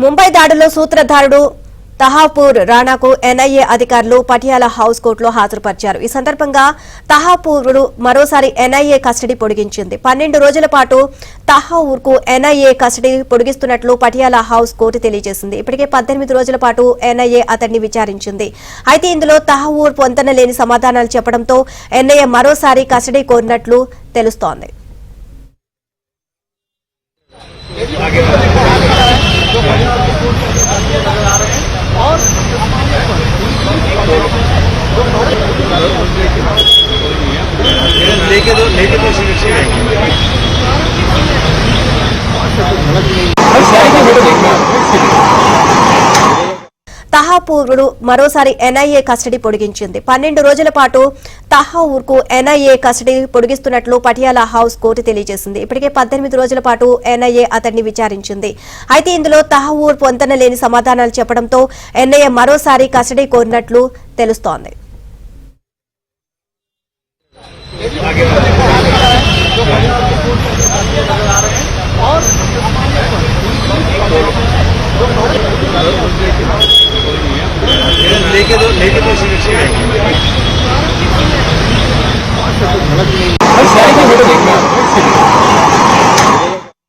ముంబై దాడిలో సూత్రధారుడు తహాపూర్ రాణాకు ఎన్ఐఏ అధికారులు పటియాలా హౌస్ కోర్టులో హాజరుపరిచారు. ఈ సందర్భంగా తహాపూర్ మరోసారి ఎన్ఐఏ కస్టడీ పొడిగించింది. 12 రోజుల పాటు తహాపూర్ కు ఎన్ఐఏ కస్టడీ పొడిగిస్తున్నట్లు పటియాలా హౌస్ కోర్టు తెలియజేసింది. ఇప్పటికే 18 రోజుల పాటు ఎన్ఐఏ అతన్ని విచారించింది. అయితే ఇందులో తహాపూర్ పొంతనలేని సమాధానాలు చెప్పడంతో ఎన్ఐఏ మరోసారి కస్టడీ కోరినట్లు తెలుస్తోంది. తహాపూర్ మరోసారి ఎన్ఐఏ కస్టడీ పొడిగించింది. 12 రోజుల పాటు తహాపూర్ కు ఎన్ఐఏ కస్టడీ పొడిగిస్తున్నట్లు పటియాలా హౌస్ కోర్టు తెలియజేసింది. ఇప్పటికే 18 రోజుల పాటు ఎన్ఐఏ అతన్ని విచారించింది. అయితే ఇందులో తహాపూర్ పొంతనలేని సమాధానాలు చెప్పడంతో ఎన్ఐఏ మరోసారి కస్టడీ కోరినట్లు తెలుస్తోంది. लेके